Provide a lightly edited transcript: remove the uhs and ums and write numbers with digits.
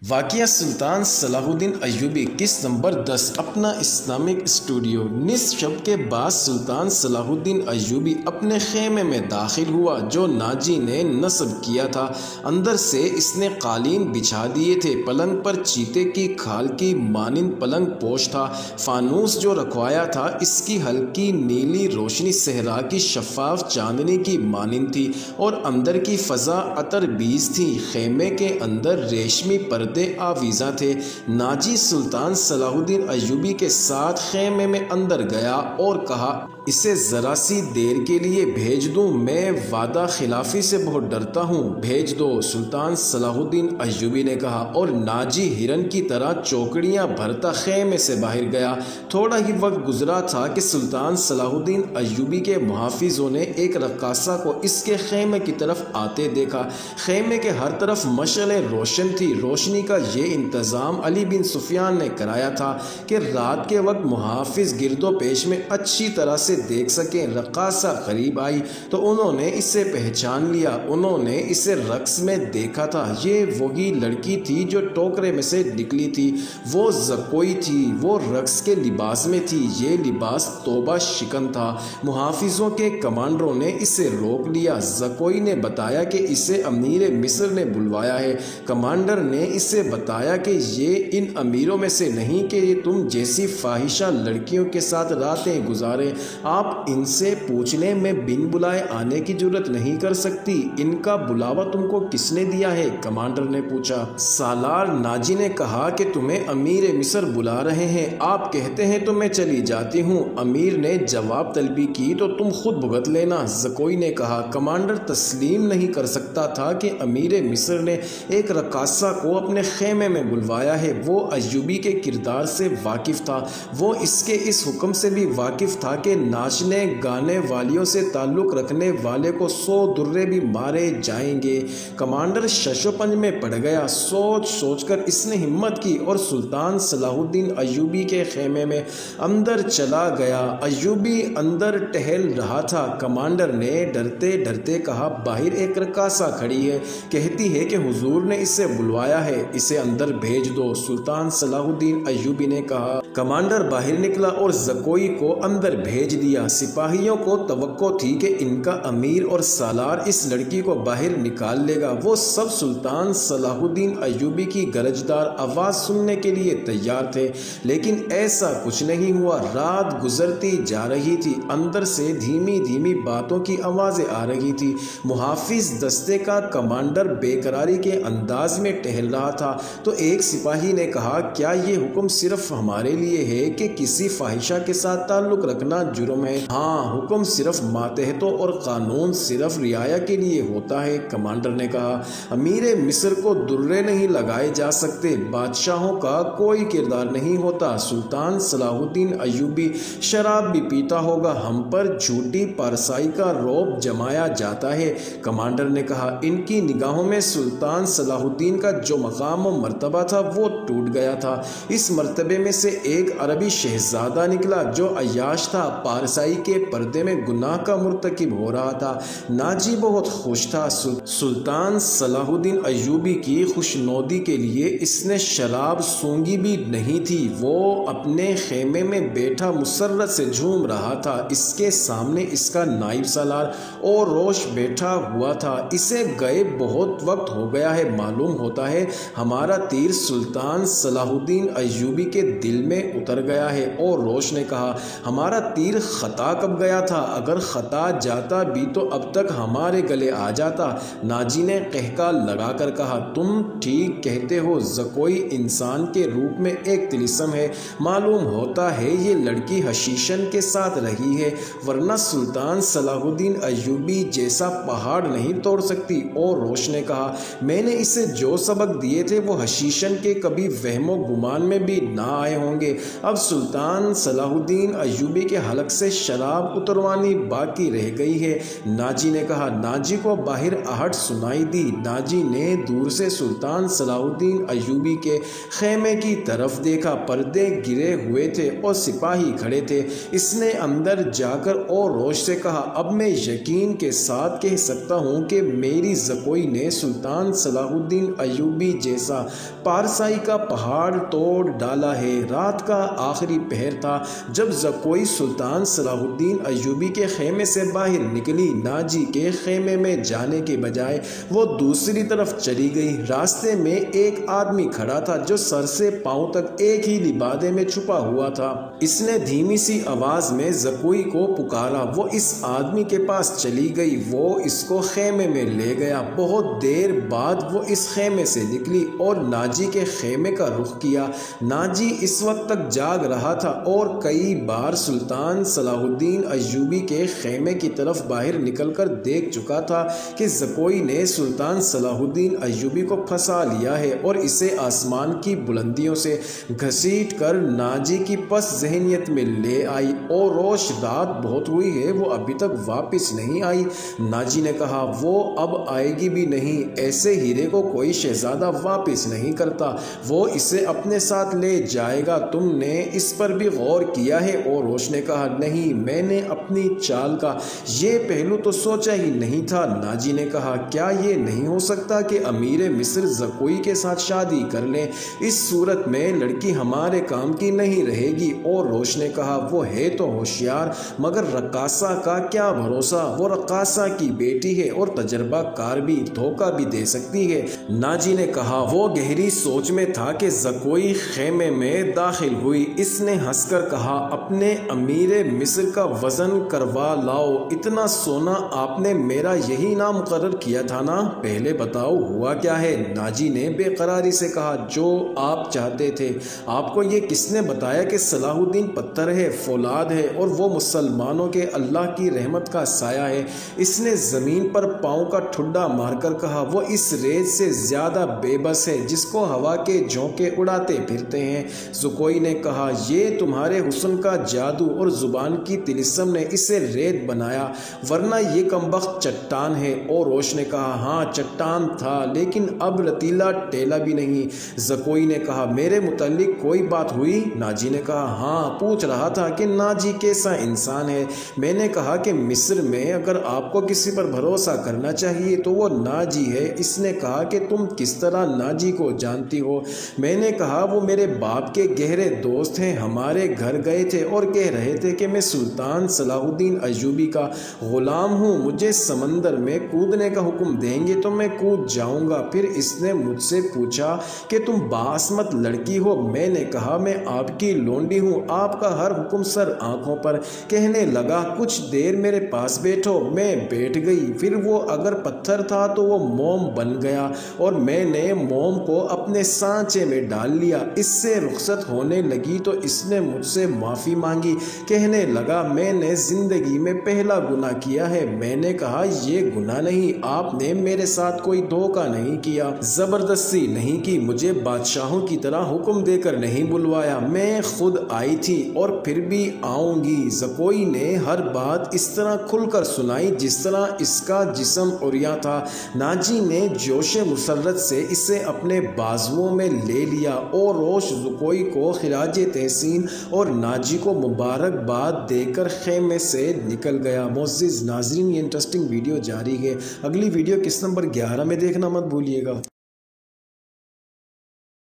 واقعہ سلطان صلاح الدین ایوبی قسط نمبر 10 اپنا اسلامک اسٹوڈیو۔ نصف شب کے بعد سلطان صلاح الدین ایوبی اپنے خیمے میں داخل ہوا جو ناجی نے نصب کیا تھا۔ اندر سے اس نے قالین بچھا دیے تھے۔ پلنگ پر چیتے کی کھال کی مانند پلنگ پوش تھا۔ فانوس جو رکھوایا تھا اس کی ہلکی نیلی روشنی صحرا کی شفاف چاندنی کی مانند تھی اور اندر کی فضا عطر بیز تھی۔ خیمے کے اندر ریشمی پردے آویزاں تھے۔ ناجی سلطان صلاح الدین ایوبی کے ساتھ خیمے میں اندر گیا اور کہا، اسے ذرا سی دیر کے لیے بھیج دوں، میں وعدہ خلافی سے بہت ڈرتا ہوں۔ بھیج دو، سلطان صلاح الدین ایوبی نے کہا، اور ناجی ہرن کی طرح چوکڑیاں بھرتا خیمے سے باہر گیا۔ تھوڑا ہی وقت گزرا تھا کہ سلطان صلاح الدین ایوبی کے محافظوں نے ایک رقاصہ کو اس کے خیمے کی طرف آتے دیکھا۔ خیمے کے ہر طرف مشعلیں روشن تھی۔ روشنی کا یہ انتظام علی بن سفیان نے کرایا تھا کہ رات کے وقت محافظ گرد و پیش میں اچھی طرح سے دیکھ سکیں۔ رقاصہ قریب آئی تو انہوں نے اسے پہچان لیا۔ انہوں نے اسے رقص میں دیکھا تھا۔ یہ وہی لڑکی تھی جو ٹوکرے میں سے نکلی تھی۔ وہ زکوئی تھی۔ وہ رقص کے لباس میں تھی۔ یہ لباس توبہ شکن تھا۔ محافظوں کے کمانڈروں نے اسے روک لیا۔ زکوئی نے بتایا کہ اسے امیر مصر نے بلوایا ہے۔ کمانڈر نے اسے بتایا کہ یہ ان امیروں میں سے نہیں کہ یہ تم جیسی فاحشہ لڑکیوں کے ساتھ راتیں گزارے۔ آپ ان سے پوچھ لیں، میں بن بلائے آنے کی جرت نہیں کر سکتی۔ ان کا بلاوا تم کو کس نے دیا ہے؟ کمانڈر نے پوچھا۔ سالار ناجی نے کہا کہ تمہیں امیر مصر بلا رہے ہیں۔ آپ کہتے ہیں تو میں چلی جاتی ہوں۔ امیر نے جواب طلبی کی تو تم خود بھگت لینا، زکوئی نے کہا۔ کمانڈر تسلیم نہیں کر سکتا تھا کہ امیر مصر نے ایک رقاصہ کو اپنے خیمے میں بلوایا ہے۔ وہ ایوبی کے کردار سے واقف تھا۔ وہ اس کے اس حکم سے بھی واقف تھا کہ ناچنے گانے والیوں سے تعلق رکھنے والے کو 100 درے بھی مارے جائیں گے۔ کمانڈر شش و پنج میں پڑ گیا۔ سوچ سوچ کر اس نے ہمت کی اور سلطان صلاح الدین ایوبی کے خیمے میں اندر چلا گیا۔ ایوبی اندر ٹہل رہا تھا۔ کمانڈر نے ڈرتے ڈرتے کہا، باہر ایک رقاصہ کھڑی ہے، کہتی ہے کہ حضور نے اسے بلوایا ہے، اسے اندر بھیج دو، سلطان صلاح الدین ایوبی نے کہا۔ کمانڈر باہر نکلا اور زکوئی کو اندر بھیج دیا۔ سپاہیوں کو توقع تھی کہ ان کا امیر اور سالار اس لڑکی کو باہر نکال لے گا۔ وہ سب سلطان صلاح الدین ایوبی کی گرجدار آواز سننے کے لیے تیار تھے، لیکن ایسا کچھ نہیں ہوا۔ رات گزرتی جا رہی تھی۔ اندر سے دھیمی دھیمی باتوں کی آوازیں آ رہی تھی۔ محافظ دستے کا کمانڈر بے قراری کے انداز میں ٹہل رہا تھا تو ایک سپاہی نے کہا، کیا یہ حکم صرف ہمارے لیے ہے کہ کسی فاحشہ کے ساتھ تعلق رکھنا جرم ہے؟ ہاں، حکم صرف ماتحتوں اور قانون صرف رعایا کے لیے ہوتا ہے، کمانڈر نے کہا۔ امیر مصر کو درے نہیں لگائے جا سکتے، بادشاہوں کا کوئی کردار نہیں ہوتا۔ سلطان صلاح الدین ایوبی شراب بھی پیتا ہوگا، ہم پر جھوٹی پارسائی کا رعب جمایا جاتا ہے، کمانڈر نے کہا۔ ان کی نگاہوں میں سلطان صلاح الدین کا جو مقام و مرتبہ تھا وہ ٹوٹ گیا تھا۔ اس مرتبے میں سے ایک عربی شہزادہ نکلا جو عیاش تھا، پارسائی کے پردے میں گناہ کا مرتکب ہو رہا تھا۔ ناجی بہت خوش تھا۔ سلطان صلاح الدین ایوبی کی خوشنودی کے لیے اس نے شراب سونگھی بھی نہیں تھی۔ وہ اپنے خیمے میں بیٹھا مسرت سے جھوم رہا تھا۔ اس کے سامنے اس کا نائب سالار اور روش بیٹھا ہوا تھا۔ اسے گئے بہت وقت ہو گیا ہے، معلوم ہوتا ہے ہمارا تیر سلطان صلاح الدین ایوبی کے دل میں اتر گیا ہے۔ اور روش نے کہا، ہمارا تیر خطا کب گیا تھا؟ اگر خطا جاتا بھی تو اب تک ہمارے گلے آ جاتا۔ ناجی نے قہقہ لگا کر کہا، تم ٹھیک کہتے ہو، زکوئی انسان کے روپ میں ایک طلسم ہے۔ معلوم ہوتا ہے یہ لڑکی حشیشن کے ساتھ رہی ہے، ورنہ سلطان صلاح الدین ایوبی جیسا پہاڑ نہیں توڑ سکتی۔ اور روش نے کہا، میں نے اسے جو سبق دیے تھے وہ حشیشن کے کبھی وہم و گمان میں بھی نہ آئے ہوں گے۔ اب سلطان صلاح الدین ایوبی کے حلق سے شراب اتروانی باقی رہ گئی ہے۔ ناجی نے کہا۔ ناجی کو باہر آہٹ سنائی دی۔ ناجی نے دور سے سلطان صلاح الدین ایوبی کے خیمے کی طرف دیکھا۔ پردے گرے ہوئے تھے اور سپاہی کھڑے تھے۔ اس نے اندر جا کر اور روش سے کہا، اب میں یقین کے ساتھ کہہ سکتا ہوں کہ میری زکوئی نے سلطان صلاح الدین ایوبی جیسا پارسائی کا پہاڑ توڑ ڈالا ہے۔ رات کا آخری پہر تھا جب زکوئی سلطان صلاح الدین ایوبی کے خیمے سے باہر نکلی۔ ناجی کے خیمے میں جانے کے بجائے وہ دوسری طرف چلی گئی۔ راستے میں ایک آدمی کھڑا تھا جو سر سے پاؤں تک ایک ہی لبادے میں چھپا ہوا تھا۔ اس نے دھیمی سی آواز میں زکوئی کو پکارا۔ وہ اس آدمی کے پاس چلی گئی۔ وہ اس کو خیمے میں لے گیا۔ بہت دیر بعد وہ اس خیمے سے نکلی اور ناجی کے خیمے کا رخ کیا۔ ناجی اس وقت تک جاگ رہا تھا اور کئی بار سلطان صلاح الدین ایوبی کے خیمے کی طرف باہر نکل کر دیکھ چکا تھا کہ زکوئی نے سلطان صلاح الدین ایوبی کو پھنسا لیا ہے اور اسے آسمان کی بلندیوں سے گھسیٹ کر ناجی کی پس ذہنیت میں لے آئی اور روش رات بہت ہوئی ہے، وہ ابھی تک واپس نہیں آئی۔ ناجی نے کہا، وہ اب آئے گی بھی نہیں۔ ایسے ہیرے کو کوئی شہزادہ واپس نہیں کرتا، وہ اسے اپنے ساتھ لے جائے گا۔ تم نے اس پر بھی غور کیا ہے؟ اور روش نے کہا، نہیں، میں نے اپنی چال کا یہ پہلو تو سوچا ہی نہیں تھا۔ ناجی نے کہا، کیا یہ نہیں ہو سکتا کہ امیر مصر زکوئی کے ساتھ شادی کر لیں؟ اس صورت میں لڑکی ہمارے کام کی نہیں رہے گی۔ اور روش نے کہا، وہ ہے تو ہوشیار، مگر رقاصہ کا کیا بھروسہ؟ وہ رقاصہ کی بیٹی ہے اور تجربہ کار بھی، دھوکہ بھی دے سکتی ہے۔ ناجی نے کہا۔ وہ گہری سوچ میں تھا کہ زکوئی خیمے میں داخل ہوئی۔ اس نے ہنس کر کہا، اپنے امیر مصر کا وزن کروا لاؤ۔ اتنا سونا آپ نے میرا یہی نام مقرر کیا تھا نا؟ پہلے بتاؤ ہوا کیا ہے؟ ناجی نے بے قراری سے کہا، جو آپ چاہتے تھے۔ آپ کو یہ کس نے بتایا کہ صلاح الدین پتھر ہے، فولاد ہے اور وہ مسلمانوں کے اللہ کی رحمت کا سایہ ہے؟ اس نے زمین پر پاؤں کا ٹھڈا مار کر کہا، وہ اس ریت سے زیادہ بے بس ہے جس کو ہوا کے جھونکے اڑاتے پھرتے ہیں۔ زکوئی نے کہا، یہ تمہارے حسن کا جادو اور زبان کی طلسم نے اسے ریت بنایا، ورنہ یہ کمبخت چٹان ہے۔ اور روش نے کہا، ہاں چٹان تھا، لیکن اب رتیلا ٹیلا بھی نہیں۔ زکوئی نے کہا، میرے متعلق کوئی بات ہوئی؟ ناجی نے کہا، ہاں، پوچھ رہا تھا کہ ناجی کیسا انسان ہے۔ میں نے کہا کہ مصر میں اگر آپ کو کسی پر بھروسہ کرنا چاہیے تو وہ ناجی ہے۔ اس نے کہا کہ تم کس طرح ناجی کو جانتی ہو؟ میں نے کہا، وہ میرے باپ کے گہرے دوست ہیں، ہمارے گھر گئے تھے اور کہہ رہے تھے کہ میں سلطان صلاح الدین ایوبی کا غلام ہوں، مجھے سمندر میں کودنے کا حکم دیں گے تو میں کود جاؤں گا۔ پھر اس نے مجھ سے پوچھا کہ تم باعصمت لڑکی ہو؟ میں نے کہا، میں آپ کی لونڈی ہوں، آپ کا ہر حکم سر آنکھوں پر۔ کہنے لگا، کچھ دیر میرے پاس بیٹھو۔ میں بیٹھ گئی۔ پھر وہ اگر پتھر تھا تو وہ موم بن گیا اور میں نے موم کو اپنے سانچے میں ڈال لیا۔ اس سے رخصت ہونے لگی تو اس نے مجھ سے معافی مانگی۔ کہنے لگا، میں نے زندگی میں پہلا گناہ کیا ہے۔ میں نے کہا، یہ گناہ نہیں، آپ نے میرے ساتھ کوئی دھوکہ نہیں کیا، زبردستی نہیں کی، مجھے بادشاہوں کی طرح حکم دے کر نہیں بلوایا، میں خود آئی تھی اور پھر بھی آؤں گی۔ زکوئی نے ہر بات اس طرح کھل کر سنائی جس طرح اس کا جسم عریاں تھا۔ ناجی نے جوش مسرت سے اسے اپنے بازوؤں میں لے لیا اور روش زکوئی کو خراج تحسین اور ناجی کو مبارکباد دے کر خیمے سے نکل گیا۔ معزز ناظرین، یہ انٹرسٹنگ ویڈیو جاری ہے، اگلی ویڈیو کس نمبر 11 میں دیکھنا مت بھولیے گا۔